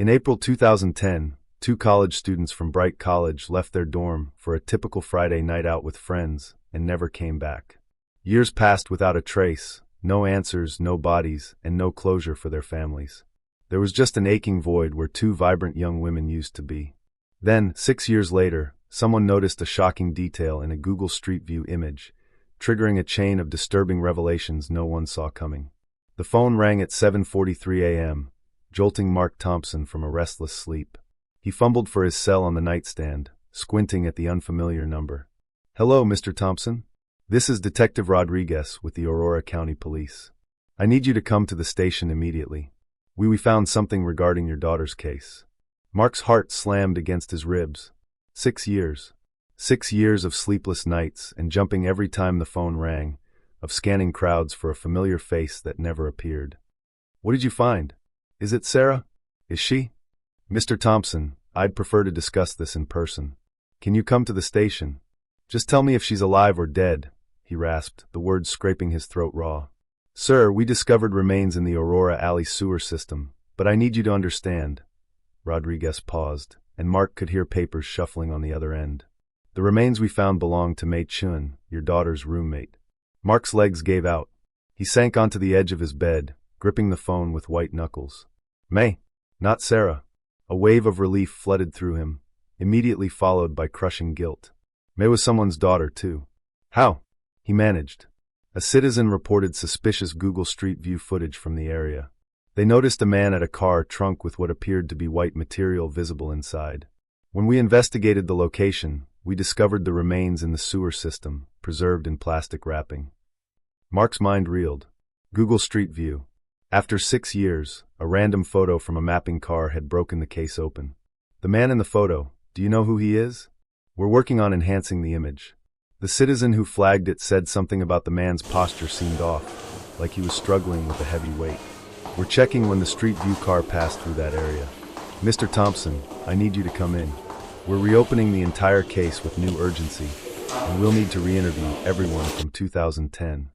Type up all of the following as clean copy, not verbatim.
In April 2010, two college students from Bright College left their dorm for a typical Friday night out with friends and never came back. Years passed without a trace, no answers, no bodies, and no closure for their families. There was just an aching void where two vibrant young women used to be. Then, 6 years later, someone noticed a shocking detail in a Google Street View image, triggering a chain of disturbing revelations no one saw coming. The phone rang at 7:43 a.m., jolting Mark Thompson from a restless sleep. He fumbled for his cell on the nightstand, squinting at the unfamiliar number. "Hello, Mr. Thompson. This is Detective Rodriguez with the Aurora County Police. I need you to come to the station immediately. We found something regarding your daughter's case." Mark's heart slammed against his ribs. 6 years. 6 years of sleepless nights and jumping every time the phone rang, of scanning crowds for a familiar face that never appeared. "What did you find? Is it Sarah? Is she?" "Mr. Thompson, I'd prefer to discuss this in person. Can you come to the station? Just tell me if she's alive or dead," he rasped, the words scraping his throat raw. "Sir, we discovered remains in the Aurora Alley sewer system, but I need you to understand." Rodriguez paused, and Mark could hear papers shuffling on the other end. "The remains we found belonged to May Chin, your daughter's roommate." Mark's legs gave out. He sank onto the edge of his bed, gripping the phone with white knuckles. "May, not Sarah." A wave of relief flooded through him, immediately followed by crushing guilt. May was someone's daughter, too. How? He managed. A citizen reported suspicious Google Street View footage from the area. They noticed a man at a car trunk with what appeared to be white material visible inside. When we investigated the location, we discovered the remains in the sewer system, preserved in plastic wrapping. Mark's mind reeled. Google Street View. After 6 years, a random photo from a mapping car had broken the case open. The man in the photo, do you know who he is? We're working on enhancing the image. The citizen who flagged it said something about the man's posture seemed off, like he was struggling with a heavy weight. We're checking when the Street View car passed through that area. Mr. Thompson, I need you to come in. We're reopening the entire case with new urgency, and we'll need to re-interview everyone from 2010.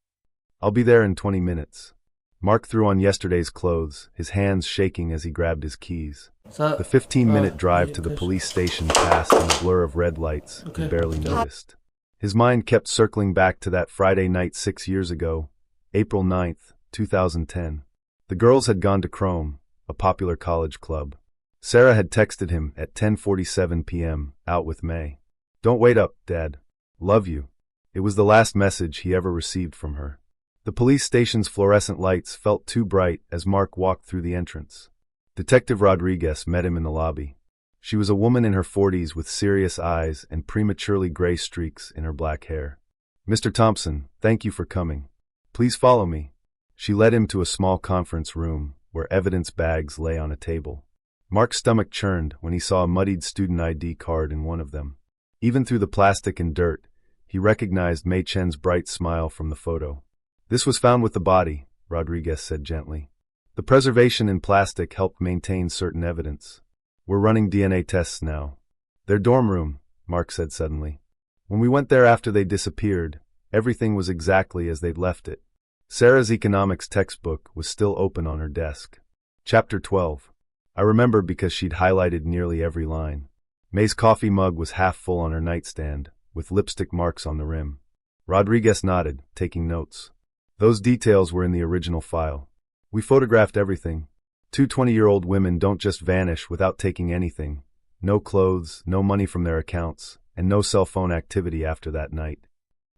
I'll be there in 20 minutes. Mark threw on yesterday's clothes, his hands shaking as he grabbed his keys. The 15-minute drive to the police station passed in a blur of red lights he barely noticed. His mind kept circling back to that Friday night 6 years ago, April 9th, 2010. The girls had gone to Chrome, a popular college club. Sarah had texted him at 10:47 p.m., out with May. "Don't wait up, Dad. Love you." It was the last message he ever received from her. The police station's fluorescent lights felt too bright as Mark walked through the entrance. Detective Rodriguez met him in the lobby. She was a woman in her 40s with serious eyes and prematurely gray streaks in her black hair. "Mr. Thompson, thank you for coming. Please follow me." She led him to a small conference room where evidence bags lay on a table. Mark's stomach churned when he saw a muddied student ID card in one of them. Even through the plastic and dirt, he recognized May Chin's bright smile from the photo. "This was found with the body," Rodriguez said gently. "The preservation in plastic helped maintain certain evidence. We're running DNA tests now." "Their dorm room," Mark said suddenly. "When we went there after they disappeared, everything was exactly as they'd left it." Sarah's economics textbook was still open on her desk. Chapter 12. I remember because she'd highlighted nearly every line. May's coffee mug was half full on her nightstand, with lipstick marks on the rim. Rodriguez nodded, taking notes. "Those details were in the original file. We photographed everything. 2 20-year-old women don't just vanish without taking anything. No clothes, no money from their accounts, and no cell phone activity after that night."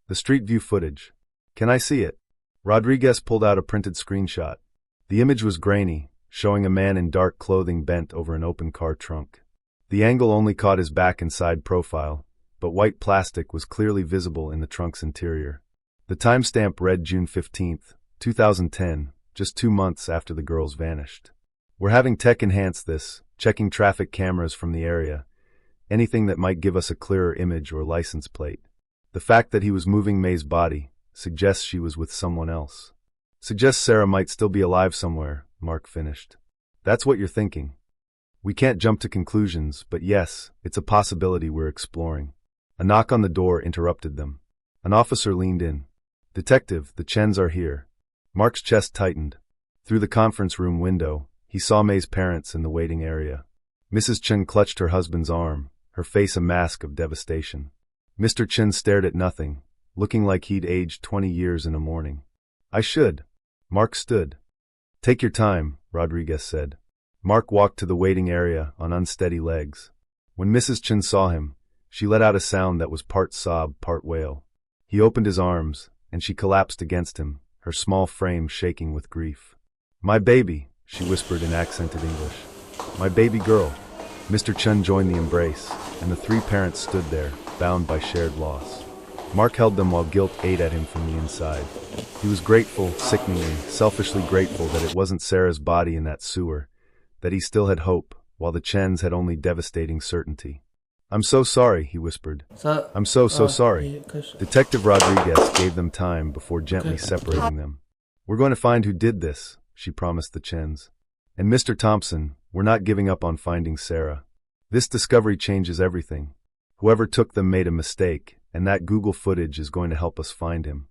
"The Street View footage. Can I see it?" Rodriguez pulled out a printed screenshot. The image was grainy, showing a man in dark clothing bent over an open car trunk. The angle only caught his back and side profile, but white plastic was clearly visible in the trunk's interior. The timestamp read June 15, 2010, just 2 months after the girls vanished. "We're having tech enhance this, checking traffic cameras from the area, anything that might give us a clearer image or license plate. The fact that he was moving May's body suggests she was with someone else. Suggests Sarah might still be alive somewhere," Mark finished. "That's what you're thinking. We can't jump to conclusions, but yes, it's a possibility we're exploring." A knock on the door interrupted them. An officer leaned in. "Detective, the Chens are here." Mark's chest tightened. Through the conference room window, he saw May's parents in the waiting area. Mrs. Chin clutched her husband's arm, her face a mask of devastation. Mr. Chin stared at nothing, looking like he'd aged 20 years in a morning. "I should." Mark stood. "Take your time," Rodriguez said. Mark walked to the waiting area on unsteady legs. When Mrs. Chin saw him, she let out a sound that was part sob, part wail. He opened his arms, and she collapsed against him, her small frame shaking with grief. "My baby," she whispered in accented English. "My baby girl." Mr. Chin joined the embrace, and the three parents stood there, bound by shared loss. Mark held them while guilt ate at him from the inside. He was grateful, sickeningly, selfishly grateful that it wasn't Sarah's body in that sewer, that he still had hope, while the Chens had only devastating certainty. "I'm so sorry," he whispered. "I'm so sorry." Detective Rodriguez gave them time before gently separating them. "We're going to find who did this," she promised the Chens. "And Mr. Thompson, we're not giving up on finding Sarah. This discovery changes everything. Whoever took them made a mistake, and that Google footage is going to help us find him."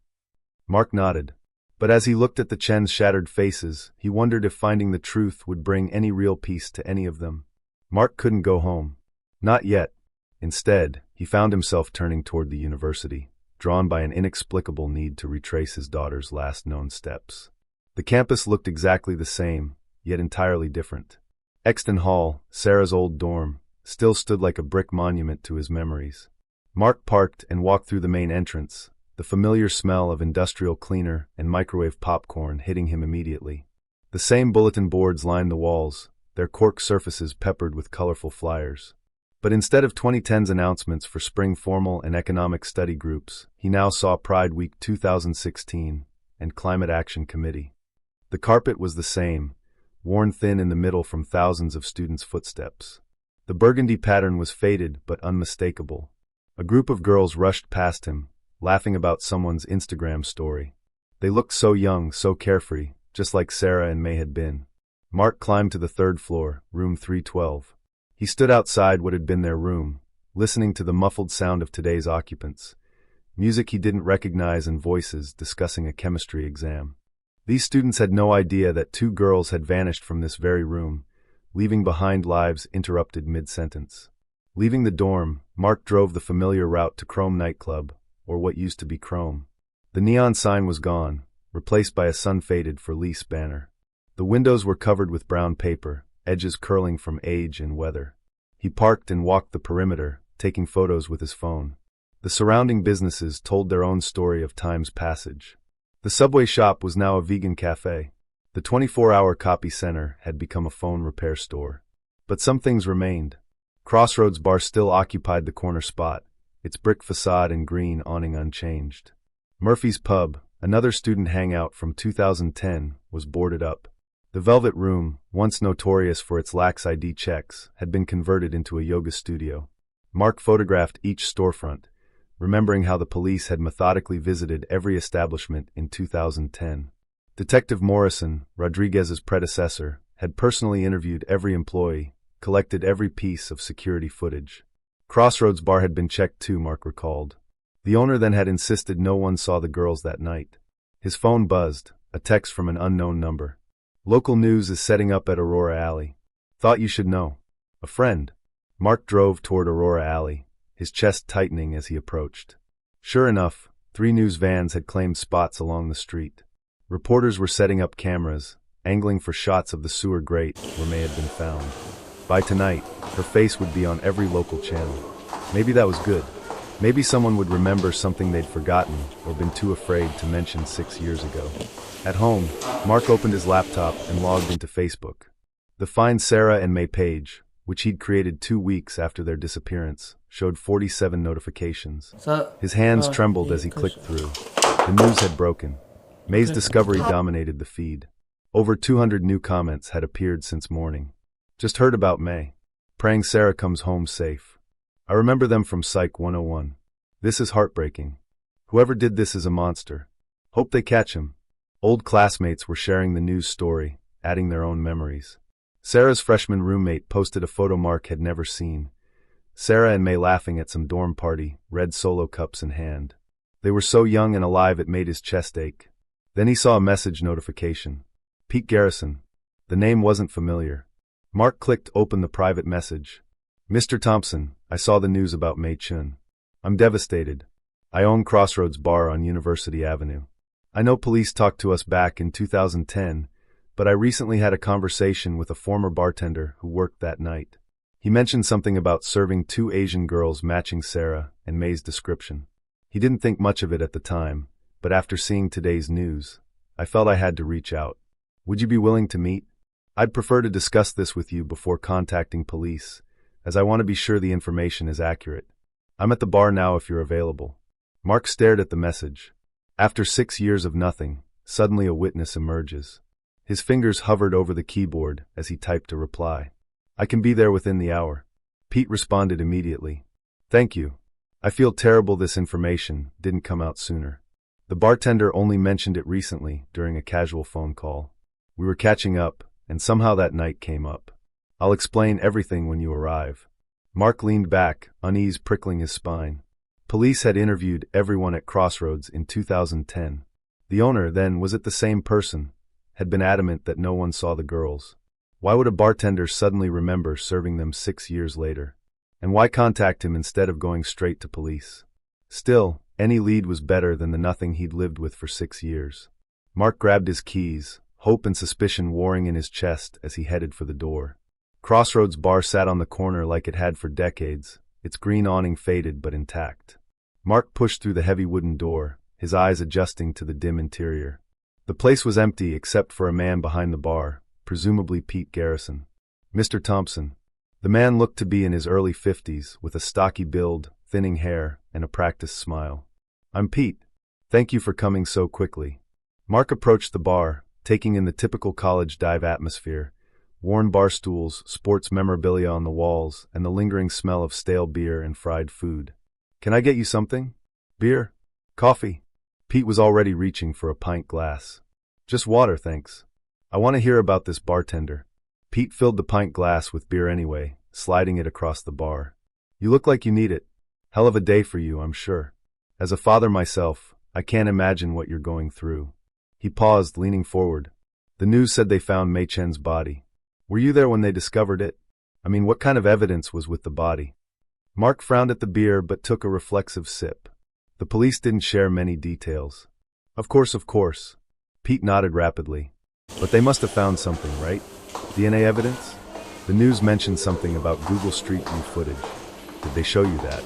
Mark nodded. But as he looked at the Chen's shattered faces, he wondered if finding the truth would bring any real peace to any of them. Mark couldn't go home. Not yet. Instead, he found himself turning toward the university, drawn by an inexplicable need to retrace his daughter's last known steps. The campus looked exactly the same, yet entirely different. Exton Hall, Sarah's old dorm, still stood like a brick monument to his memories. Mark parked and walked through the main entrance, the familiar smell of industrial cleaner and microwave popcorn hitting him immediately. The same bulletin boards lined the walls, their cork surfaces peppered with colorful flyers. But instead of 2010's announcements for spring formal and economic study groups, he now saw Pride Week 2016 and Climate Action Committee. The carpet was the same, worn thin in the middle from thousands of students' footsteps. The burgundy pattern was faded but unmistakable. A group of girls rushed past him, laughing about someone's Instagram story. They looked so young, so carefree, just like Sarah and May had been. Mark climbed to the third floor, room 312. He stood outside what had been their room, listening to the muffled sound of today's occupants, music he didn't recognize and voices discussing a chemistry exam. These students had no idea that two girls had vanished from this very room, leaving behind lives interrupted mid-sentence. Leaving the dorm, Mark drove the familiar route to Chrome nightclub, or what used to be Chrome. The neon sign was gone, replaced by a sun-faded for lease banner. The windows were covered with brown paper, edges curling from age and weather. He parked and walked the perimeter, taking photos with his phone. The surrounding businesses told their own story of time's passage. The Subway shop was now a vegan cafe. The 24-hour copy center had become a phone repair store. But some things remained. Crossroads Bar still occupied the corner spot, its brick facade and green awning unchanged. Murphy's Pub, another student hangout from 2010, was boarded up. The Velvet Room, once notorious for its lax ID checks, had been converted into a yoga studio. Mark photographed each storefront, remembering how the police had methodically visited every establishment in 2010. Detective Morrison, Rodriguez's predecessor, had personally interviewed every employee, collected every piece of security footage. Crossroads Bar had been checked too, Mark recalled. The owner then had insisted no one saw the girls that night. His phone buzzed, a text from an unknown number. "Local news is setting up at Aurora Alley. Thought you should know. A friend." Mark drove toward Aurora Alley, his chest tightening as he approached. Sure enough, 3 news vans had claimed spots along the street. Reporters were setting up cameras, angling for shots of the sewer grate where May had been found. By tonight, her face would be on every local channel. Maybe that was good. Maybe someone would remember something they'd forgotten or been too afraid to mention 6 years ago. At home, Mark opened his laptop and logged into Facebook. The Find Sarah and May page, which he'd created 2 weeks after their disappearance, showed 47 notifications. His hands trembled as he clicked through. The news had broken. May's discovery dominated the feed. Over 200 new comments had appeared since morning. Just heard about May. Praying Sarah comes home safe. I remember them from Psych 101. This is heartbreaking. Whoever did this is a monster. Hope they catch him. Old classmates were sharing the news story, adding their own memories. Sarah's freshman roommate posted a photo Mark had never seen. Sarah and May laughing at some dorm party, red Solo cups in hand. They were so young and alive it made his chest ache. Then he saw a message notification. Pete Garrison. The name wasn't familiar. Mark clicked open the private message. Mr. Thompson, I saw the news about May Chin. I'm devastated. I own Crossroads Bar on University Avenue. I know police talked to us back in 2010, but I recently had a conversation with a former bartender who worked that night. He mentioned something about serving 2 Asian girls matching Sarah and May's description. He didn't think much of it at the time, but after seeing today's news, I felt I had to reach out. Would you be willing to meet? I'd prefer to discuss this with you before contacting police, as I want to be sure the information is accurate. I'm at the bar now if you're available. Mark stared at the message. After 6 years of nothing, suddenly a witness emerges. His fingers hovered over the keyboard as he typed a reply. I can be there within the hour. Pete responded immediately. Thank you. I feel terrible this information didn't come out sooner. The bartender only mentioned it recently during a casual phone call. We were catching up, and somehow that night came up. I'll explain everything when you arrive. Mark leaned back, unease prickling his spine. Police had interviewed everyone at Crossroads in 2010. The owner, then, was it the same person? Had been adamant that no one saw the girls. Why would a bartender suddenly remember serving them 6 years later? And why contact him instead of going straight to police? Still, any lead was better than the nothing he'd lived with for 6 years. Mark grabbed his keys, hope and suspicion warring in his chest as he headed for the door. Crossroads Bar sat on the corner like it had for decades, its green awning faded but intact. Mark pushed through the heavy wooden door, his eyes adjusting to the dim interior. The place was empty except for a man behind the bar, presumably Pete Garrison. Mr. Thompson. The man looked to be in his early 50s, with a stocky build, thinning hair, and a practiced smile. I'm Pete. Thank you for coming so quickly. Mark approached the bar, taking in the typical college dive atmosphere, worn bar stools, sports memorabilia on the walls, and the lingering smell of stale beer and fried food. Can I get you something? Beer? Coffee? Pete was already reaching for a pint glass. Just water, thanks. I want to hear about this bartender. Pete filled the pint glass with beer anyway, sliding it across the bar. You look like you need it. Hell of a day for you, I'm sure. As a father myself, I can't imagine what you're going through. He paused, leaning forward. The news said they found May Chin's body. Were you there when they discovered it? I mean, what kind of evidence was with the body? Mark frowned at the beer but took a reflexive sip. The police didn't share many details. Of course. Pete nodded rapidly. But they must have found something, right? DNA evidence? The news mentioned something about Google Street View footage. Did they show you that?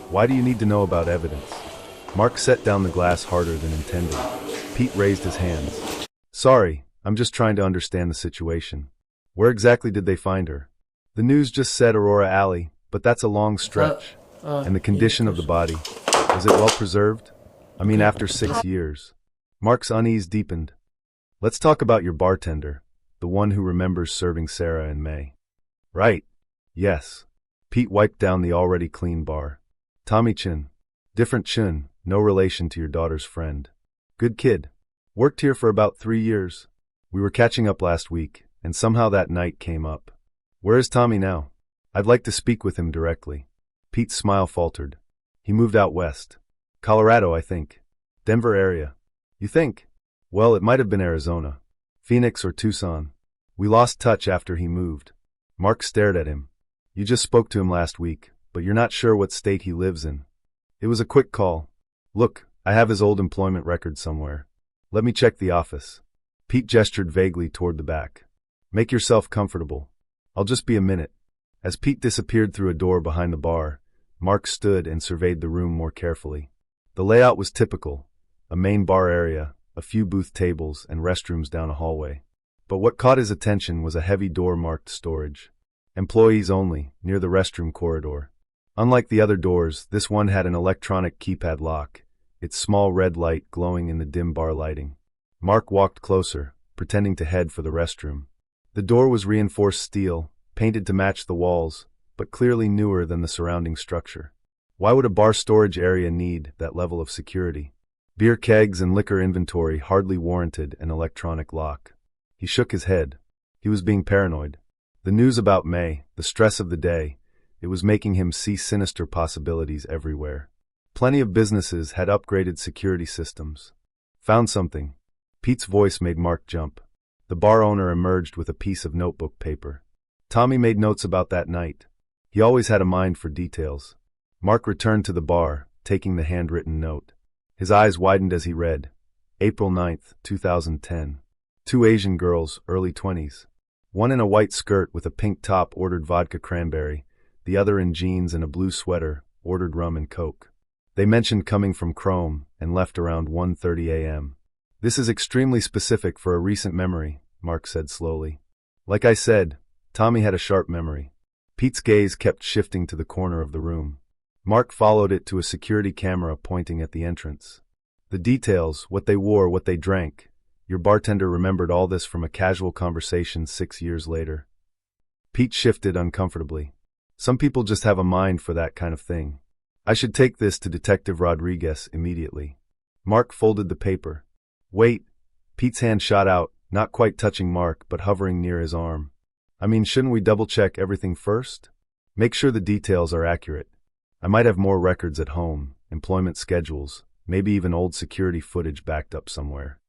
Why do you need to know about evidence? Mark set down the glass harder than intended. Pete raised his hands. Sorry, I'm just trying to understand the situation. Where exactly did they find her? The news just said Aurora Alley, but that's a long stretch. And the condition of the body, was it well preserved? I mean, after 6 years. Mark's unease deepened. Let's talk about your bartender, the one who remembers serving Sarah and May. Right. Yes. Pete wiped down the already clean bar. Tommy Chin. Different Chin, no relation to your daughter's friend. Good kid. Worked here for about 3 years. We were catching up last week, and somehow that night came up. Where is Tommy now? I'd like to speak with him directly. Pete's smile faltered. He moved out west. Colorado, I think. Denver area. You think? Well, it might have been Arizona. Phoenix or Tucson. We lost touch after he moved. Mark stared at him. You just spoke to him last week, but you're not sure what state he lives in. It was a quick call. Look, I have his old employment record somewhere. Let me check the office. Pete gestured vaguely toward the back. Make yourself comfortable. I'll just be a minute. As Pete disappeared through a door behind the bar, Mark stood and surveyed the room more carefully. The layout was typical. A main bar area, a few booth tables, and restrooms down a hallway. But what caught his attention was a heavy door marked storage. Employees only, near the restroom corridor. Unlike the other doors, this one had an electronic keypad lock, its small red light glowing in the dim bar lighting. Mark walked closer, pretending to head for the restroom. The door was reinforced steel, painted to match the walls, but clearly newer than the surrounding structure. Why would a bar storage area need that level of security? Beer kegs and liquor inventory hardly warranted an electronic lock. He shook his head. He was being paranoid. The news about May, the stress of the day, it was making him see sinister possibilities everywhere. Plenty of businesses had upgraded security systems. Found something. Pete's voice made Mark jump. The bar owner emerged with a piece of notebook paper. Tommy made notes about that night. He always had a mind for details. Mark returned to the bar, taking the handwritten note. His eyes widened as he read. April 9th, 2010. 2 Asian girls, early 20s. One in a white skirt with a pink top ordered vodka cranberry, the other in jeans and a blue sweater, ordered rum and coke. They mentioned coming from Chrome and left around 1:30 a.m. This is extremely specific for a recent memory, Mark said slowly. Like I said, Tommy had a sharp memory. Pete's gaze kept shifting to the corner of the room. Mark followed it to a security camera pointing at the entrance. The details, what they wore, what they drank. Your bartender remembered all this from a casual conversation 6 years later. Pete shifted uncomfortably. Some people just have a mind for that kind of thing. I should take this to Detective Rodriguez immediately. Mark folded the paper. Wait. Pete's hand shot out, not quite touching Mark, but hovering near his arm. I mean, shouldn't we double-check everything first? Make sure the details are accurate. I might have more records at home, employment schedules, maybe even old security footage backed up somewhere.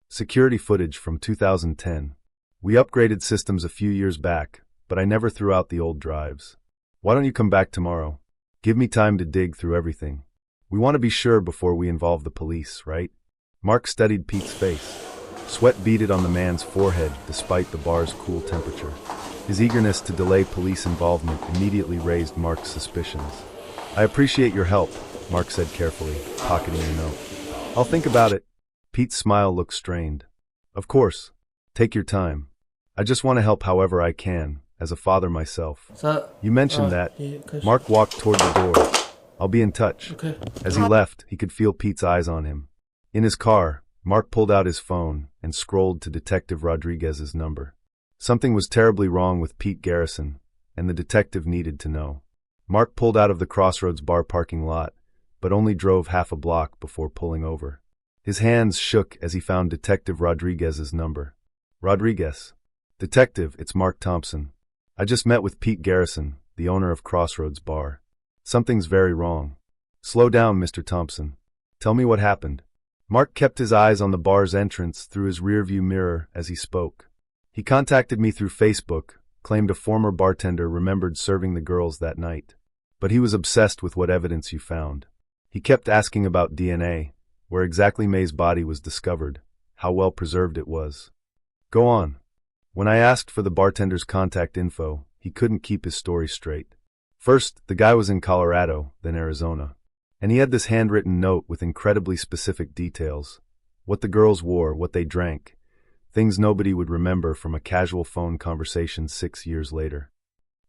Security footage from 2010. We upgraded systems a few years back, but I never threw out the old drives. Why don't you come back tomorrow? Give me time to dig through everything. We want to be sure before we involve the police, right? Mark studied Pete's face. Sweat beaded on the man's forehead despite the bar's cool temperature. His eagerness to delay police involvement immediately raised Mark's suspicions. I appreciate your help, Mark said carefully, pocketing the note. I'll think about it. Pete's smile looked strained. Of course. Take your time. I just want to help however I can, as a father myself. You mentioned that. Mark walked toward the door. I'll be in touch. Okay. As he left, he could feel Pete's eyes on him. In his car, Mark pulled out his phone and scrolled to Detective Rodriguez's number. Something was terribly wrong with Pete Garrison, and the detective needed to know. Mark pulled out of the Crossroads bar parking lot, but only drove half a block before pulling over. His hands shook as he found Detective Rodriguez's number. Rodriguez. Detective, it's Mark Thompson. I just met with Pete Garrison, the owner of Crossroads Bar. Something's very wrong. Slow down, Mr. Thompson. Tell me what happened. Mark kept his eyes on the bar's entrance through his rearview mirror as he spoke. He contacted me through Facebook, claimed a former bartender remembered serving the girls that night. But he was obsessed with what evidence you found. He kept asking about DNA, where exactly May's body was discovered, how well preserved it was. Go on. When I asked for the bartender's contact info, he couldn't keep his story straight. First, the guy was in Colorado, then Arizona. And he had this handwritten note with incredibly specific details. What the girls wore, what they drank. Things nobody would remember from a casual phone conversation 6 years later.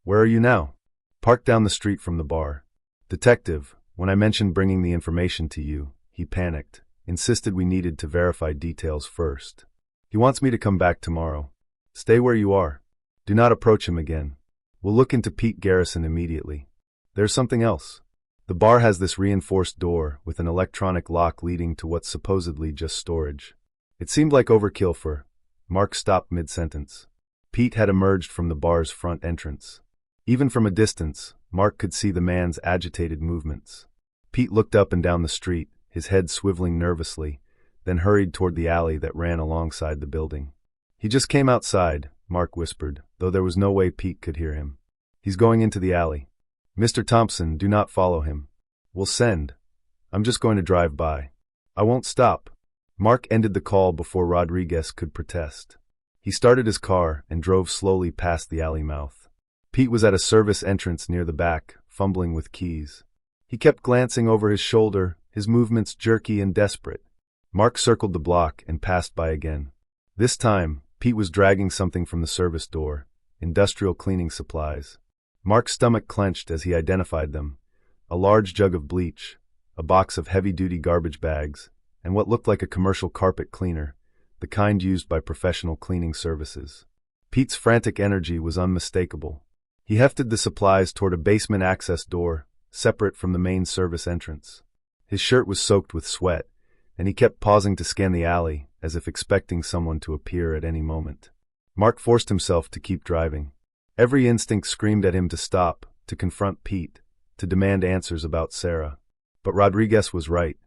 Where are you now? Parked down the street from the bar. Detective, when I mentioned bringing the information to you, he panicked, insisted we needed to verify details first. He wants me to come back tomorrow. Stay where you are. Do not approach him again. We'll look into Pete Garrison immediately. There's something else. The bar has this reinforced door with an electronic lock leading to what's supposedly just storage. It seemed like overkill for... Mark stopped mid-sentence. Pete had emerged from the bar's front entrance. Even from a distance, Mark could see the man's agitated movements. Pete looked up and down the street, his head swiveling nervously, then hurried toward the alley that ran alongside the building. He just came outside, Mark whispered, though there was no way Pete could hear him. He's going into the alley. Mr. Thompson, do not follow him. We'll send. I'm just going to drive by. I won't stop. Mark ended the call before Rodriguez could protest. He started his car and drove slowly past the alley mouth. Pete was at a service entrance near the back, fumbling with keys. He kept glancing over his shoulder, his movements jerky and desperate. Mark circled the block and passed by again. This time, Pete was dragging something from the service door, industrial cleaning supplies. Mark's stomach clenched as he identified them. A large jug of bleach, a box of heavy-duty garbage bags, and what looked like a commercial carpet cleaner, the kind used by professional cleaning services. Pete's frantic energy was unmistakable. He hefted the supplies toward a basement access door, separate from the main service entrance. His shirt was soaked with sweat, and he kept pausing to scan the alley, as if expecting someone to appear at any moment. Mark forced himself to keep driving. Every instinct screamed at him to stop, to confront Pete, to demand answers about Sarah. But Rodriguez was right.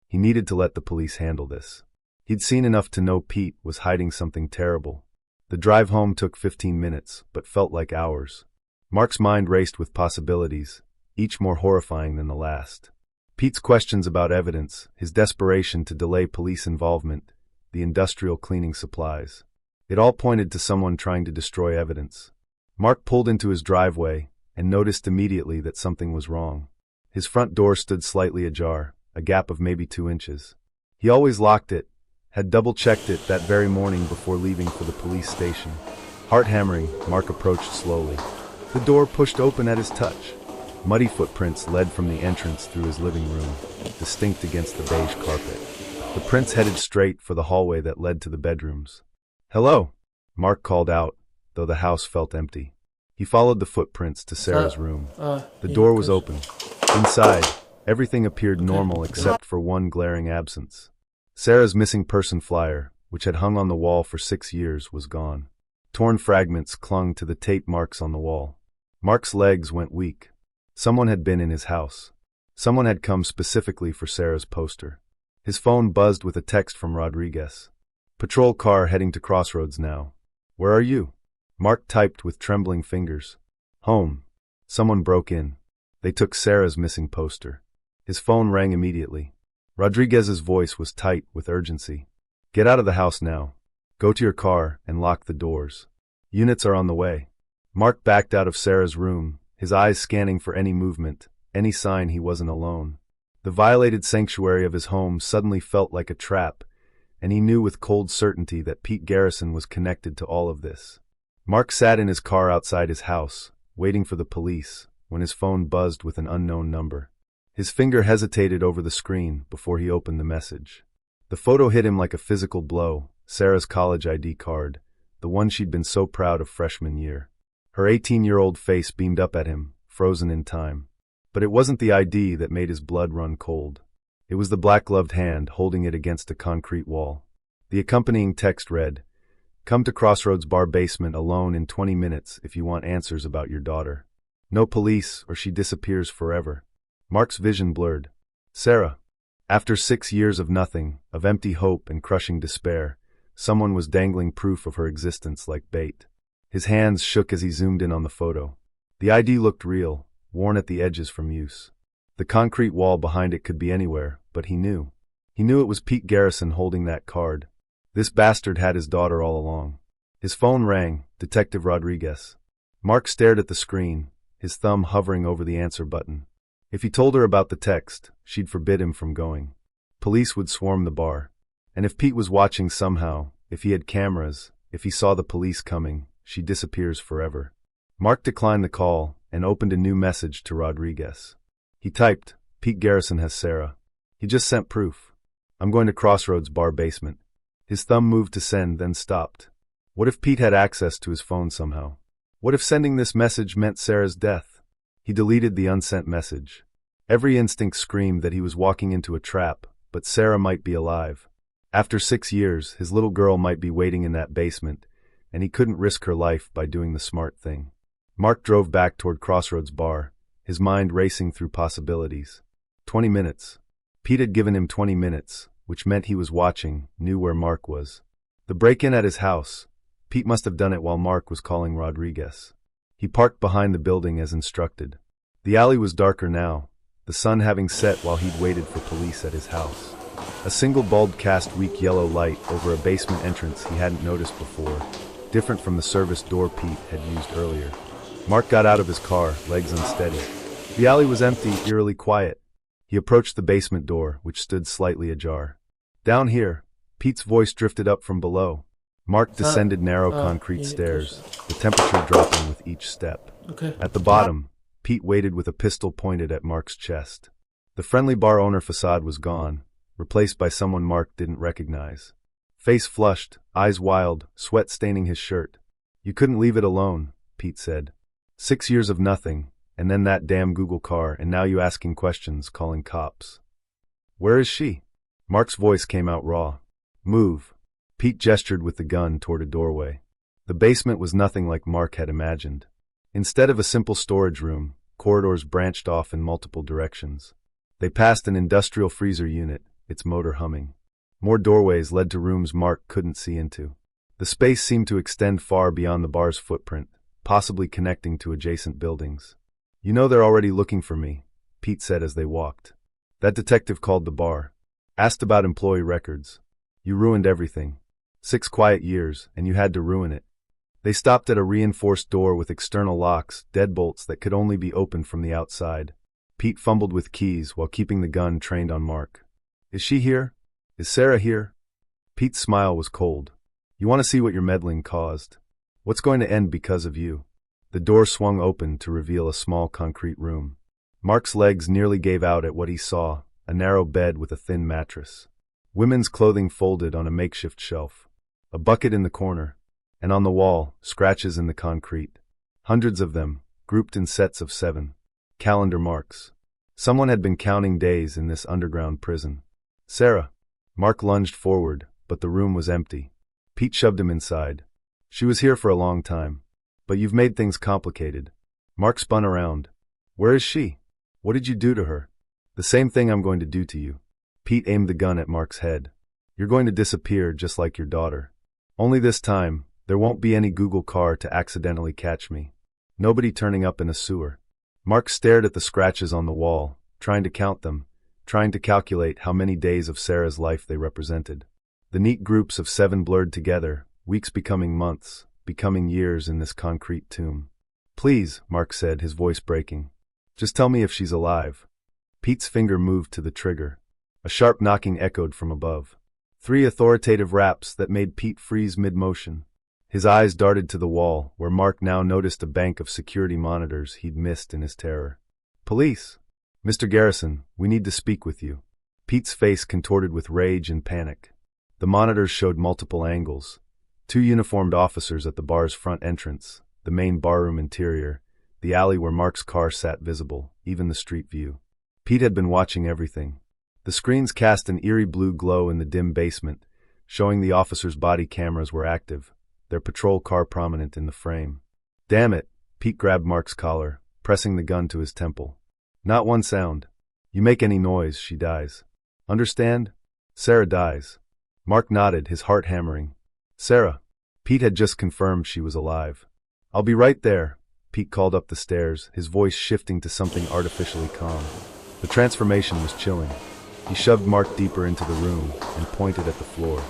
He needed to let the police handle this. He'd seen enough to know Pete was hiding something terrible, The drive home took 15 minutes, but felt like hours. Mark's mind raced with possibilities, each more horrifying than the last. Pete's questions about evidence, his desperation to delay police involvement, the industrial cleaning supplies. It all pointed to someone trying to destroy evidence. Mark pulled into his driveway and noticed immediately that something was wrong. His front door stood slightly ajar, a gap of maybe 2 inches. He always locked it, had double-checked it that very morning before leaving for the police station. Heart-hammering, Mark approached slowly. The door pushed open at his touch. Muddy footprints led from the entrance through his living room, distinct against the beige carpet. The prints headed straight for the hallway that led to the bedrooms. "Hello," Mark called out, though the house felt empty. He followed the footprints to Sarah's room. The door was open. Inside, everything appeared normal except for one glaring absence. Sarah's missing person flyer, which had hung on the wall for 6 years, was gone. Torn fragments clung to the tape marks on the wall. Mark's legs went weak. Someone had been in his house. Someone had come specifically for Sarah's poster. His phone buzzed with a text from Rodriguez. "Patrol car heading to Crossroads now. Where are you?" Mark typed with trembling fingers. "Home. Someone broke in. They took Sarah's missing poster." His phone rang immediately. Rodriguez's voice was tight with urgency. "Get out of the house now. Go to your car and lock the doors. Units are on the way." Mark backed out of Sarah's room, his eyes scanning for any movement, any sign he wasn't alone. The violated sanctuary of his home suddenly felt like a trap, and he knew with cold certainty that Pete Garrison was connected to all of this. Mark sat in his car outside his house, waiting for the police, when his phone buzzed with an unknown number. His finger hesitated over the screen before he opened the message. The photo hit him like a physical blow, Sarah's college ID card, the one she'd been so proud of freshman year. Her 18-year-old face beamed up at him, frozen in time. But it wasn't the ID that made his blood run cold. It was the black-gloved hand holding it against a concrete wall. The accompanying text read, "Come to Crossroads Bar basement alone in 20 minutes if you want answers about your daughter. No police or she disappears forever." Mark's vision blurred. Sarah. After 6 years of nothing, of empty hope and crushing despair, someone was dangling proof of her existence like bait. His hands shook as he zoomed in on the photo. The ID looked real, worn at the edges from use. The concrete wall behind it could be anywhere, but he knew. He knew it was Pete Garrison holding that card. This bastard had his daughter all along. His phone rang, Detective Rodriguez. Mark stared at the screen, his thumb hovering over the answer button. If he told her about the text, she'd forbid him from going. Police would swarm the bar. And if Pete was watching somehow, if he had cameras, if he saw the police coming, she disappears forever. Mark declined the call and opened a new message to Rodriguez. He typed, "Pete Garrison has Sarah. He just sent proof. I'm going to Crossroads Bar basement." His thumb moved to send, then stopped. What if Pete had access to his phone somehow? What if sending this message meant Sarah's death? He deleted the unsent message. Every instinct screamed that he was walking into a trap, but Sarah might be alive. After 6 years, his little girl might be waiting in that basement, and he couldn't risk her life by doing the smart thing. Mark drove back toward Crossroads Bar, his mind racing through possibilities. 20 minutes. Pete had given him 20 minutes, which meant he was watching, knew where Mark was. The break-in at his house. Pete must have done it while Mark was calling Rodriguez. He parked behind the building as instructed. The alley was darker now, the sun having set while he'd waited for police at his house. A single bulb cast weak yellow light over a basement entrance he hadn't noticed before, different from the service door Pete had used earlier. Mark got out of his car, legs unsteady. The alley was empty, eerily quiet. He approached the basement door, which stood slightly ajar. "Down here," Pete's voice drifted up from below. Mark descended narrow concrete stairs, the temperature dropping with each step. At the bottom, Pete waited with a pistol pointed at Mark's chest. The friendly bar owner facade was gone, replaced by someone Mark didn't recognize. Face flushed, eyes wild, sweat staining his shirt. "You couldn't leave it alone," Pete said. 6 years of nothing, and then that damn Google car, and now you asking questions, calling cops. "Where is she?" Mark's voice came out raw. "Move." Pete gestured with the gun toward a doorway. The basement was nothing like Mark had imagined. Instead of a simple storage room, corridors branched off in multiple directions. They passed an industrial freezer unit, its motor humming. More doorways led to rooms Mark couldn't see into. The space seemed to extend far beyond the bar's footprint, possibly connecting to adjacent buildings. "You know they're already looking for me," Pete said as they walked. "That detective called the bar. Asked about employee records. You ruined everything. 6 quiet years, and you had to ruin it." They stopped at a reinforced door with external locks, deadbolts that could only be opened from the outside. Pete fumbled with keys while keeping the gun trained on Mark. "Is she here? Is Sarah here?" Pete's smile was cold. "You want to see what your meddling caused? What's going to end because of you?" The door swung open to reveal a small concrete room. Mark's legs nearly gave out at what he saw, a narrow bed with a thin mattress. Women's clothing folded on a makeshift shelf. A bucket in the corner. And on the wall, scratches in the concrete. Hundreds of them, grouped in sets of 7. Calendar marks. Someone had been counting days in this underground prison. "Sarah." Mark lunged forward, but the room was empty. Pete shoved him inside. "She was here for a long time. But you've made things complicated." Mark spun around. "Where is she? What did you do to her?" "The same thing I'm going to do to you." Pete aimed the gun at Mark's head. "You're going to disappear just like your daughter. Only this time, there won't be any Google car to accidentally catch me. Nobody turning up in a sewer." Mark stared at the scratches on the wall, trying to count them, trying to calculate how many days of Sarah's life they represented. The neat groups of 7 blurred together, weeks becoming months, becoming years in this concrete tomb. "Please," Mark said, his voice breaking. "Just tell me if she's alive." Pete's finger moved to the trigger. A sharp knocking echoed from above. 3 authoritative raps that made Pete freeze mid-motion. His eyes darted to the wall, where Mark now noticed a bank of security monitors he'd missed in his terror. "Police! Mr. Garrison, we need to speak with you." Pete's face contorted with rage and panic. The monitors showed multiple angles. 2 uniformed officers at the bar's front entrance, the main barroom interior, the alley where Mark's car sat visible, even the street view. Pete had been watching everything. The screens cast an eerie blue glow in the dim basement, showing the officers' body cameras were active, their patrol car prominent in the frame. "Damn it," Pete grabbed Mark's collar, pressing the gun to his temple. "Not one sound. You make any noise, she dies. Understand? Sarah dies." Mark nodded, his heart hammering. "Sarah." Pete had just confirmed she was alive. "I'll be right there," Pete called up the stairs, his voice shifting to something artificially calm. The transformation was chilling. He shoved Mark deeper into the room and pointed at the floor.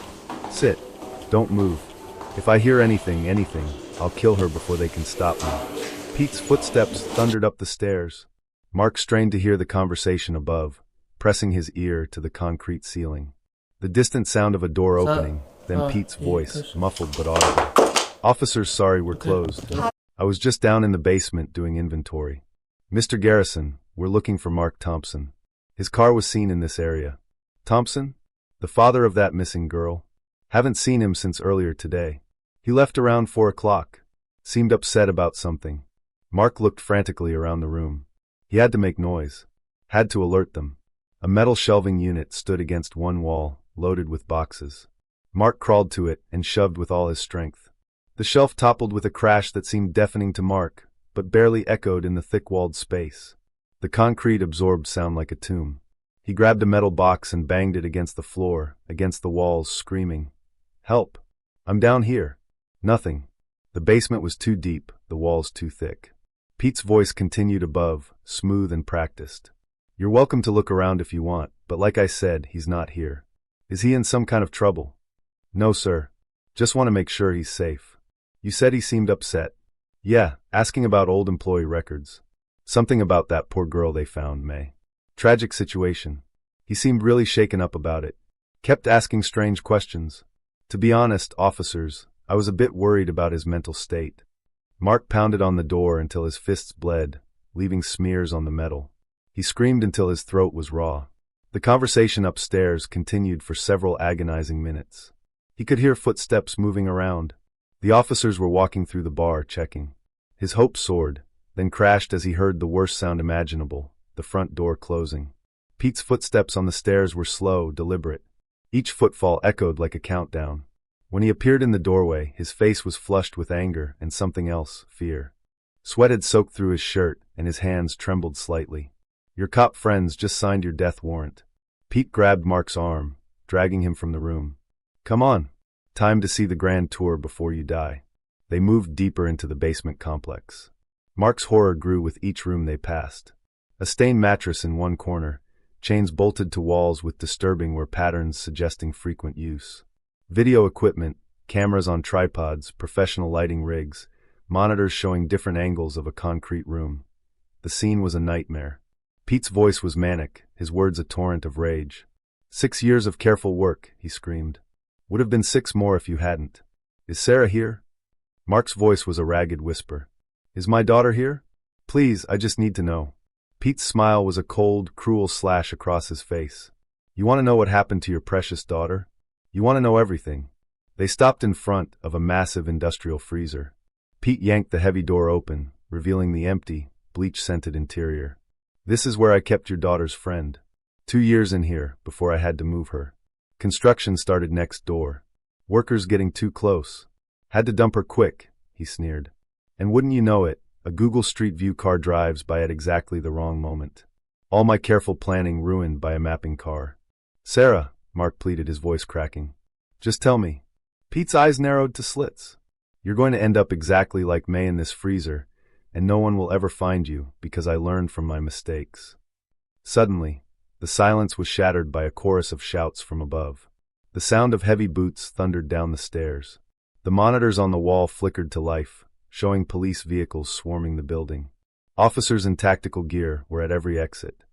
"Sit. Don't move. If I hear anything, I'll kill her before they can stop me." Pete's footsteps thundered up the stairs. Mark strained to hear the conversation above, pressing his ear to the concrete ceiling. The distant sound of a door opening, then Pete's voice, muffled but audible. "Officers, sorry, we're closed. I was just down in the basement doing inventory. Mr. Garrison, we're looking for Mark Thompson. His car was seen in this area." "Thompson? The father of that missing girl? Haven't seen him since earlier today. He left around 4 o'clock. Seemed upset about something." Mark looked frantically around the room. He had to make noise. Had to alert them. A metal shelving unit stood against one wall, loaded with boxes. Mark crawled to it and shoved with all his strength. The shelf toppled with a crash that seemed deafening to Mark, but barely echoed in the thick-walled space. The concrete absorbed sound like a tomb. He grabbed a metal box and banged it against the floor, against the walls, screaming, "Help! I'm down here." Nothing. The basement was too deep, the walls too thick. Pete's voice continued above, smooth and practiced. "You're welcome to look around if you want, but like I said, he's not here." "Is he in some kind of trouble?" "No, sir. Just want to make sure he's safe." "You said he seemed upset." "Yeah, asking about old employee records. Something about that poor girl they found, May. Tragic situation. He seemed really shaken up about it. Kept asking strange questions. To be honest, officers, I was a bit worried about his mental state." Mark pounded on the door until his fists bled, leaving smears on the metal. He screamed until his throat was raw. The conversation upstairs continued for several agonizing minutes. He could hear footsteps moving around. The officers were walking through the bar, checking. His hopes soared, then crashed as he heard the worst sound imaginable, the front door closing. Pete's footsteps on the stairs were slow, deliberate. Each footfall echoed like a countdown. When he appeared in the doorway, his face was flushed with anger and something else, fear. Sweat had soaked through his shirt, and his hands trembled slightly. "Your cop friends just signed your death warrant." Pete grabbed Mark's arm, dragging him from the room. "Come on. Time to see the grand tour before you die. They moved deeper into the basement complex. Mark's horror grew with each room they passed. A stained mattress in one corner, chains bolted to walls with disturbing patterns suggesting frequent use. Video equipment, cameras on tripods, professional lighting rigs, monitors showing different angles of a concrete room. The scene was a nightmare. Pete's voice was manic, his words a torrent of rage. 6 years of careful work, he screamed. Would have been 6 more if you hadn't. Is Sarah here? Mark's voice was a ragged whisper. Is my daughter here? Please, I just need to know. Pete's smile was a cold, cruel slash across his face. You want to know what happened to your precious daughter? You want to know everything. They stopped in front of a massive industrial freezer. Pete yanked the heavy door open, revealing the empty, bleach-scented interior. This is where I kept your daughter's friend. 2 years in here, before I had to move her. Construction started next door. Workers getting too close. Had to dump her quick, he sneered. And wouldn't you know it, a Google Street View car drives by at exactly the wrong moment. All my careful planning ruined by a mapping car. Sarah, Mark pleaded, his voice cracking. Just tell me. Pete's eyes narrowed to slits. You're going to end up exactly like May in this freezer, and no one will ever find you because I learned from my mistakes. Suddenly, the silence was shattered by a chorus of shouts from above. The sound of heavy boots thundered down the stairs. The monitors on the wall flickered to life, showing police vehicles swarming the building. Officers in tactical gear were at every exit.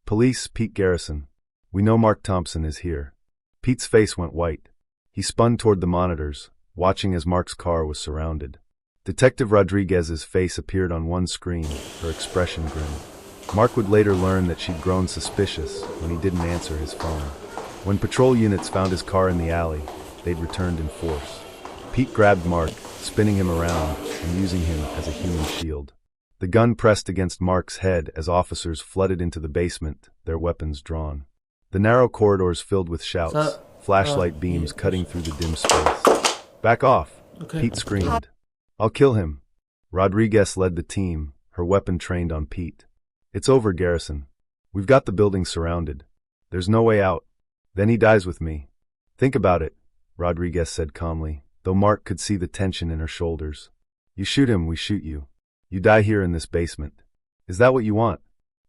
Police, Pete Garrison. We know Mark Thompson is here. Pete's face went white. He spun toward the monitors, watching as Mark's car was surrounded. Detective Rodriguez's face appeared on one screen, her expression grim. Mark would later learn that she'd grown suspicious when he didn't answer his phone. When patrol units found his car in the alley, they'd returned in force. Pete grabbed Mark, spinning him around and using him as a human shield. The gun pressed against Mark's head as officers flooded into the basement, their weapons drawn. The narrow corridors filled with shouts, flashlight beams cutting through the dim space. Back off, okay. Pete screamed. I'll kill him. Rodriguez led the team, her weapon trained on Pete. It's over, Garrison. We've got the building surrounded. There's no way out. Then he dies with me. Think about it, Rodriguez said calmly, though Mark could see the tension in her shoulders. You shoot him, we shoot you. You die here in this basement. Is that what you want?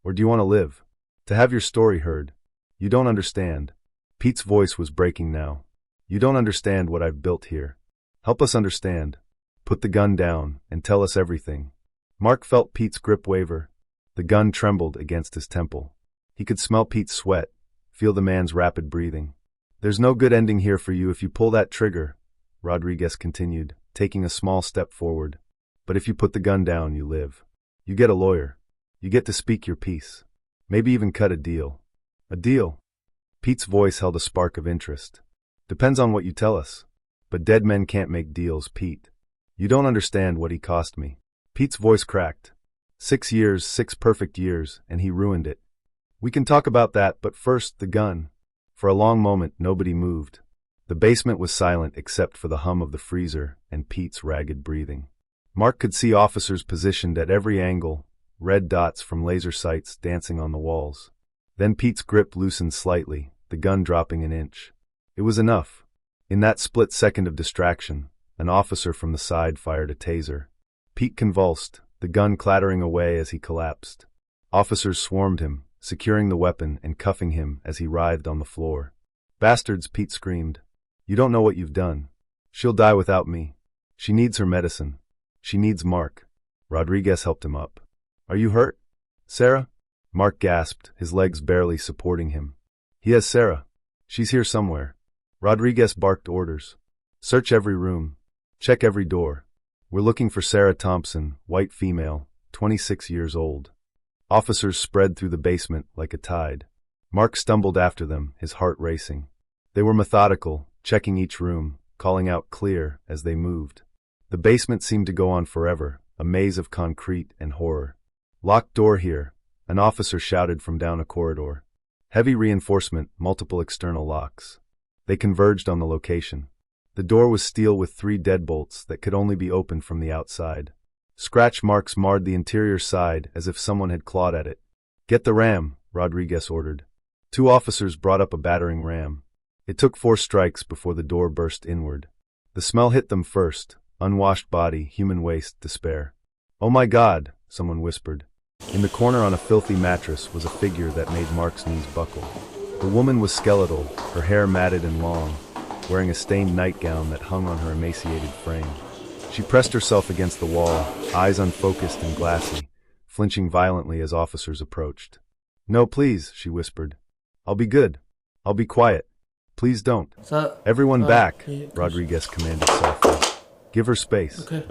Or do you want to live? To have your story heard? You don't understand. Pete's voice was breaking now. You don't understand what I've built here. Help us understand. Put the gun down and tell us everything. Mark felt Pete's grip waver. The gun trembled against his temple. He could smell Pete's sweat, feel the man's rapid breathing. There's no good ending here for you if you pull that trigger, Rodriguez continued, taking a small step forward. But if you put the gun down, you live. You get a lawyer. You get to speak your piece. Maybe even cut a deal. A deal? Pete's voice held a spark of interest. Depends on what you tell us. But dead men can't make deals, Pete. You don't understand what he cost me. Pete's voice cracked. 6 years, 6 perfect years, and he ruined it. We can talk about that, but first, the gun. For a long moment, nobody moved. The basement was silent except for the hum of the freezer and Pete's ragged breathing. Mark could see officers positioned at every angle, red dots from laser sights dancing on the walls. Then Pete's grip loosened slightly, the gun dropping an inch. It was enough. In that split second of distraction, an officer from the side fired a taser. Pete convulsed, the gun clattering away as he collapsed. Officers swarmed him, securing the weapon and cuffing him as he writhed on the floor. Bastards, Pete screamed. You don't know what you've done. She'll die without me. She needs her medicine. She needs Mark. Rodriguez helped him up. Are you hurt, Sarah? Mark gasped, his legs barely supporting him. He has Sarah. She's here somewhere. Rodriguez barked orders. Search every room. Check every door. We're looking for Sarah Thompson, white female, 26 years old. Officers spread through the basement like a tide. Mark stumbled after them, his heart racing. They were methodical, checking each room, calling out clear as they moved. The basement seemed to go on forever, a maze of concrete and horror. Locked door here, an officer shouted from down a corridor. Heavy reinforcement, multiple external locks. They converged on the location. The door was steel with 3 deadbolts that could only be opened from the outside. Scratch marks marred the interior side as if someone had clawed at it. Get the ram, Rodriguez ordered. 2 officers brought up a battering ram. It took 4 strikes before the door burst inward. The smell hit them first, unwashed body, human waste, despair. "Oh my God," someone whispered. In the corner on a filthy mattress was a figure that made Mark's knees buckle. The woman was skeletal, her hair matted and long, wearing a stained nightgown that hung on her emaciated frame. She pressed herself against the wall, eyes unfocused and glassy, flinching violently as officers approached. "No, please," she whispered. "I'll be good. I'll be quiet. Please don't." "Everyone back," Rodriguez commanded softly. "Give her space." Okay.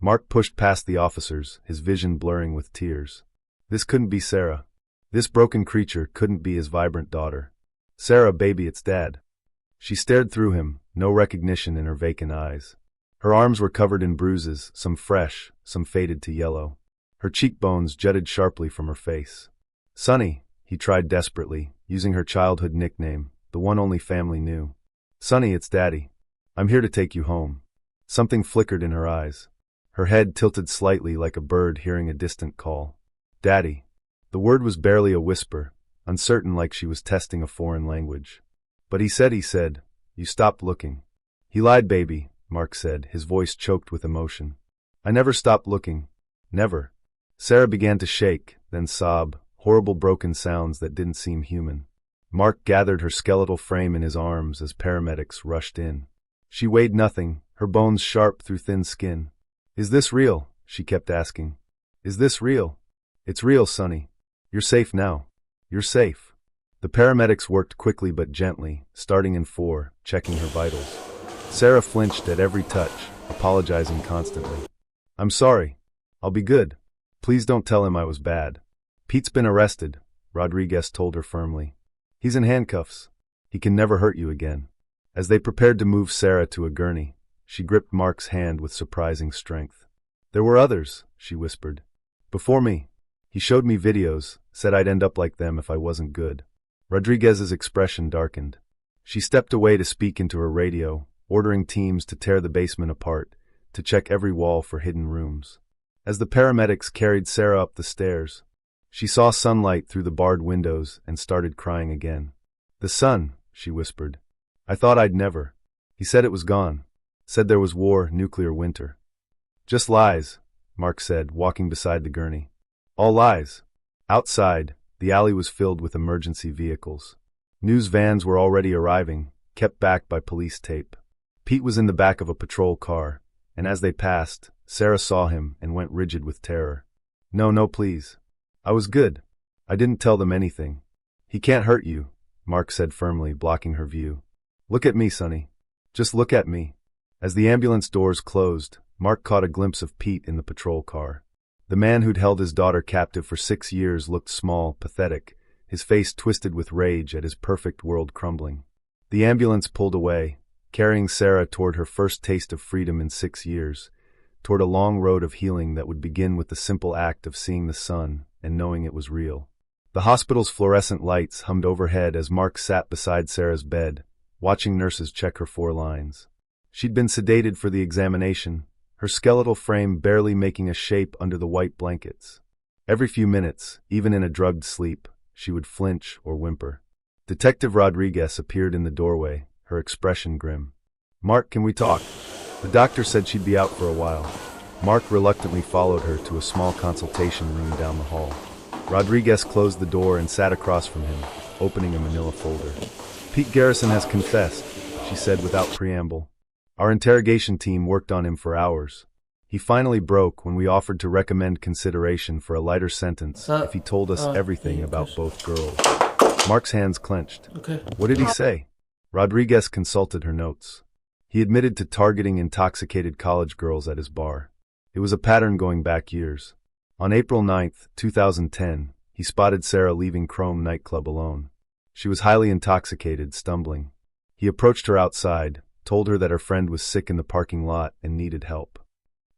Mark pushed past the officers, his vision blurring with tears. This couldn't be Sarah. This broken creature couldn't be his vibrant daughter. "Sarah, baby, it's Dad." She stared through him, no recognition in her vacant eyes. Her arms were covered in bruises, some fresh, some faded to yellow. Her cheekbones jutted sharply from her face. "Sonny," he tried desperately, using her childhood nickname, the one only family knew. "Sonny, it's Daddy. I'm here to take you home." Something flickered in her eyes. Her head tilted slightly like a bird hearing a distant call. "Daddy." The word was barely a whisper, uncertain like she was testing a foreign language. "But he said, you stopped looking." "He lied, baby," Mark said, his voice choked with emotion. "I never stopped looking. Never." Sarah began to shake, then sob, horrible broken sounds that didn't seem human. Mark gathered her skeletal frame in his arms as paramedics rushed in. She weighed nothing, her bones sharp through thin skin. "Is this real?" she kept asking. "Is this real?" "It's real, Sonny. You're safe now. You're safe." The paramedics worked quickly but gently, starting in 4, checking her vitals. Sarah flinched at every touch, apologizing constantly. "I'm sorry. I'll be good. Please don't tell him I was bad." "Pete's been arrested," Rodriguez told her firmly. "He's in handcuffs. He can never hurt you again." As they prepared to move Sarah to a gurney, she gripped Mark's hand with surprising strength. "There were others," she whispered. "Before me. He showed me videos, said I'd end up like them if I wasn't good." Rodriguez's expression darkened. She stepped away to speak into her radio, ordering teams to tear the basement apart, to check every wall for hidden rooms. As the paramedics carried Sarah up the stairs, she saw sunlight through the barred windows and started crying again. "The sun," she whispered. "I thought I'd never. He said it was gone. Said there was war, nuclear winter." "Just lies," Mark said, walking beside the gurney. "All lies." Outside, the alley was filled with emergency vehicles. News vans were already arriving, kept back by police tape. Pete was in the back of a patrol car, and as they passed, Sarah saw him and went rigid with terror. No, please. I was good. I didn't tell them anything." "He can't hurt you," Mark said firmly, blocking her view. "Look at me, Sonny. Just look at me." As the ambulance doors closed, Mark caught a glimpse of Pete in the patrol car. The man who'd held his daughter captive for 6 years looked small, pathetic, his face twisted with rage at his perfect world crumbling. The ambulance pulled away, carrying Sarah toward her first taste of freedom in 6 years, toward a long road of healing that would begin with the simple act of seeing the sun and knowing it was real. The hospital's fluorescent lights hummed overhead as Mark sat beside Sarah's bed, watching nurses check her 4 lines. She'd been sedated for the examination, her skeletal frame barely making a shape under the white blankets. Every few minutes, even in a drugged sleep, she would flinch or whimper. Detective Rodriguez appeared in the doorway, her expression grim. "Mark, can we talk?" The doctor said she'd be out for a while. Mark reluctantly followed her to a small consultation room down the hall. Rodriguez closed the door and sat across from him, opening a manila folder. "Pete Garrison has confessed," she said without preamble. "Our interrogation team worked on him for hours. He finally broke when we offered to recommend consideration for a lighter sentence if he told us everything about both girls." Mark's hands clenched. Okay. "What did he say?" Rodriguez consulted her notes. He admitted to targeting intoxicated college girls at his bar. It was a pattern going back years. On April 9, 2010, he spotted Sarah leaving Chrome nightclub alone. She was highly intoxicated, stumbling. He approached her outside, told her that her friend was sick in the parking lot and needed help.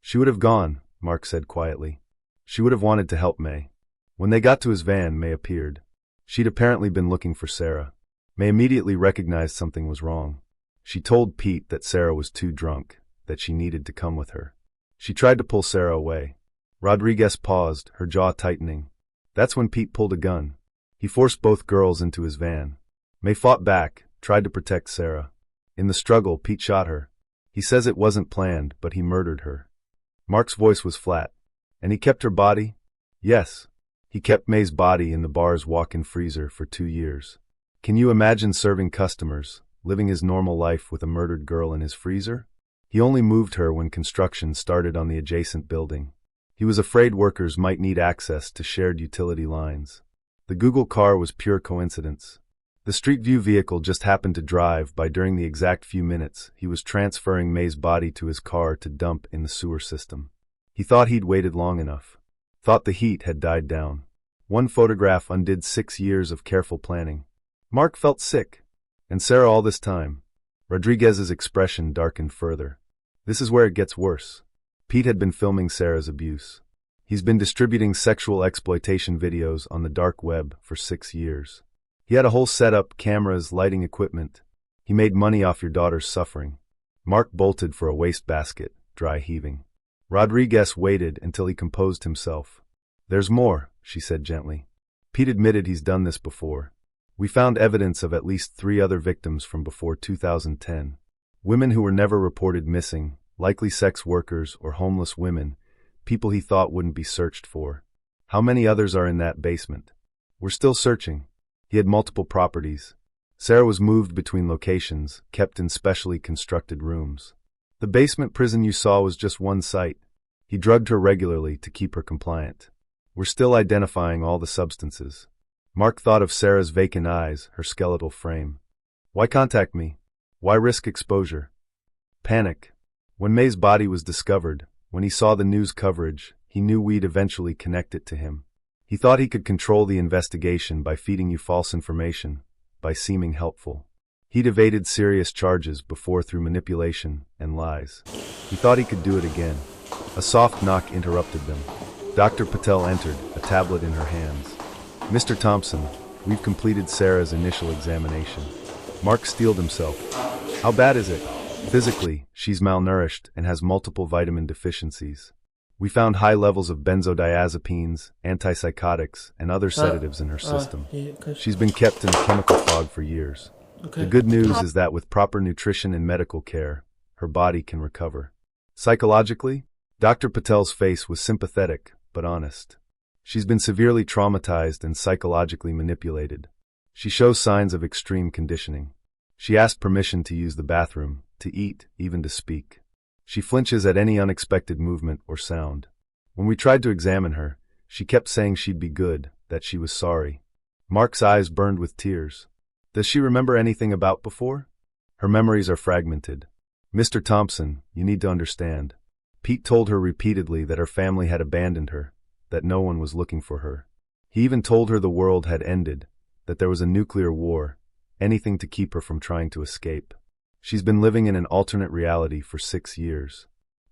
"She would have gone," Mark said quietly. "She would have wanted to help May." When they got to his van, May appeared. She'd apparently been looking for Sarah. May immediately recognized something was wrong. She told Pete that Sarah was too drunk, that she needed to come with her. She tried to pull Sarah away. Rodriguez paused, her jaw tightening. That's when Pete pulled a gun. He forced both girls into his van. May fought back, tried to protect Sarah. In the struggle, Pete shot her. He says it wasn't planned, but he murdered her. Mark's voice was flat. And he kept her body? Yes. He kept May's body in the bar's walk-in freezer for 2 years. Can you imagine serving customers, living his normal life with a murdered girl in his freezer? He only moved her when construction started on the adjacent building. He was afraid workers might need access to shared utility lines. The Google car was pure coincidence. The Street View vehicle just happened to drive by during the exact few minutes he was transferring May's body to his car to dump in the sewer system. He thought he'd waited long enough. Thought the heat had died down. One photograph undid 6 years of careful planning. Mark felt sick. And Sarah all this time. Rodriguez's expression darkened further. This is where it gets worse. Pete had been filming Sarah's abuse. He's been distributing sexual exploitation videos on the dark web for 6 years. He had a whole setup, cameras, lighting equipment. He made money off your daughter's suffering. Mark bolted for a wastebasket, dry heaving. Rodriguez waited until he composed himself. There's more, she said gently. Pete admitted he's done this before. We found evidence of at least 3 other victims from before 2010. Women who were never reported missing, likely sex workers or homeless women, people he thought wouldn't be searched for. How many others are in that basement? We're still searching. He had multiple properties. Sarah was moved between locations, kept in specially constructed rooms. The basement prison you saw was just one site. He drugged her regularly to keep her compliant. We're still identifying all the substances. Mark thought of Sarah's vacant eyes, her skeletal frame. Why contact me? Why risk exposure? Panic. When May's body was discovered, when he saw the news coverage, he knew we'd eventually connect it to him. He thought he could control the investigation by feeding you false information, by seeming helpful. He'd evaded serious charges before through manipulation and lies. He thought he could do it again. A soft knock interrupted them. Dr. Patel entered, a tablet in her hands. Mr. Thompson, we've completed Sarah's initial examination. Mark steeled himself. How bad is it? Physically, she's malnourished and has multiple vitamin deficiencies. We found high levels of benzodiazepines, antipsychotics, and other sedatives in her system. She's been kept in a chemical fog for years. The good news is that with proper nutrition and medical care, her body can recover. Psychologically, Dr. Patel's face was sympathetic, but honest. She's been severely traumatized and psychologically manipulated. She shows signs of extreme conditioning. She asked permission to use the bathroom, to eat, even to speak. She flinches at any unexpected movement or sound. When we tried to examine her, she kept saying she'd be good, that she was sorry. Mark's eyes burned with tears. Does she remember anything about before? Her memories are fragmented. Mr. Thompson, you need to understand. Pete told her repeatedly that her family had abandoned her, that no one was looking for her. He even told her the world had ended, that there was a nuclear war, anything to keep her from trying to escape. She's been living in an alternate reality for 6 years.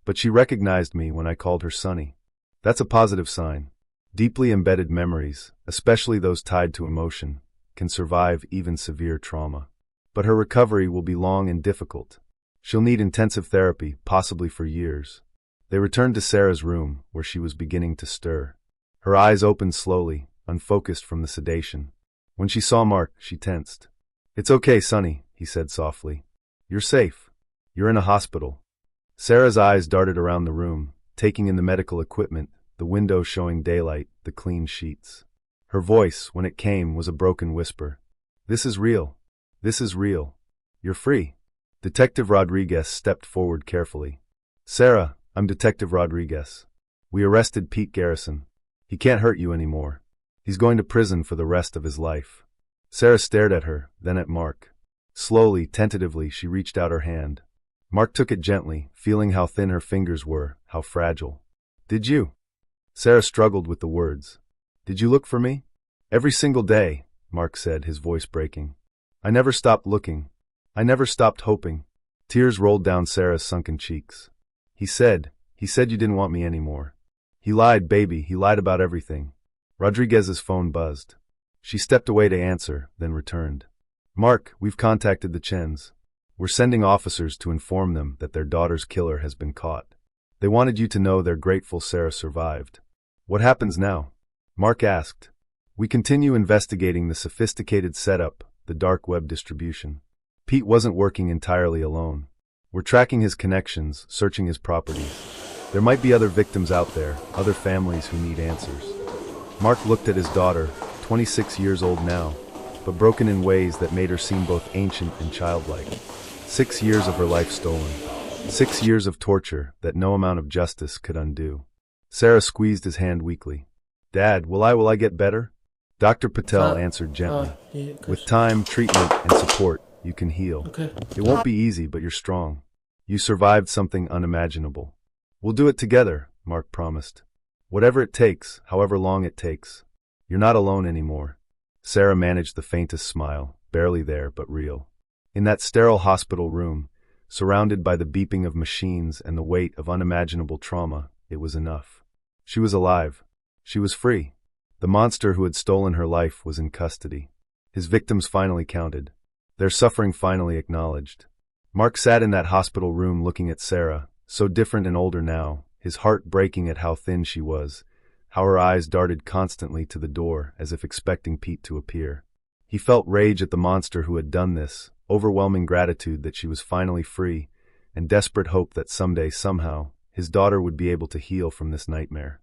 But she recognized me when I called her Sonny. That's a positive sign. Deeply embedded memories, especially those tied to emotion, can survive even severe trauma. But her recovery will be long and difficult. She'll need intensive therapy, possibly for years. They returned to Sarah's room, where she was beginning to stir. Her eyes opened slowly, unfocused from the sedation. When she saw Mark, she tensed. It's okay, Sonny, he said softly. You're safe. You're in a hospital. Sarah's eyes darted around the room, taking in the medical equipment, the window showing daylight, the clean sheets. Her voice, when it came, was a broken whisper. This is real. This is real. You're free. Detective Rodriguez stepped forward carefully. Sarah, I'm Detective Rodriguez. We arrested Pete Garrison. He can't hurt you anymore. He's going to prison for the rest of his life. Sarah stared at her, then at Mark. Slowly, tentatively, she reached out her hand. Mark took it gently, feeling how thin her fingers were, how fragile. Did you? Sarah struggled with the words. Did you look for me? Every single day, Mark said, his voice breaking. I never stopped looking. I never stopped hoping. Tears rolled down Sarah's sunken cheeks. He said you didn't want me anymore. He lied, baby, he lied about everything. Rodriguez's phone buzzed. She stepped away to answer, then returned. Mark, we've contacted the Chins. We're sending officers to inform them that their daughter's killer has been caught. They wanted you to know they're grateful Sarah survived. What happens now? Mark asked. We continue investigating the sophisticated setup, the dark web distribution. Pete wasn't working entirely alone. We're tracking his connections, searching his properties. There might be other victims out there, other families who need answers. Mark looked at his daughter, 26 years old now, but broken in ways that made her seem both ancient and childlike. 6 years of her life stolen. 6 years of torture that no amount of justice could undo. Sarah squeezed his hand weakly. Dad, will I get better? Dr. Patel answered gently. With time, treatment, and support, you can heal. Okay. It won't be easy, but you're strong. You survived something unimaginable. We'll do it together, Mark promised. Whatever it takes, however long it takes. You're not alone anymore. Sarah managed the faintest smile, barely there, but real. In that sterile hospital room, surrounded by the beeping of machines and the weight of unimaginable trauma, it was enough. She was alive. She was free. The monster who had stolen her life was in custody. His victims finally counted. Their suffering finally acknowledged. Mark sat in that hospital room looking at Sarah, so different and older now, his heart breaking at how thin she was, how her eyes darted constantly to the door as if expecting Pete to appear. He felt rage at the monster who had done this, overwhelming gratitude that she was finally free, and desperate hope that someday, somehow, his daughter would be able to heal from this nightmare.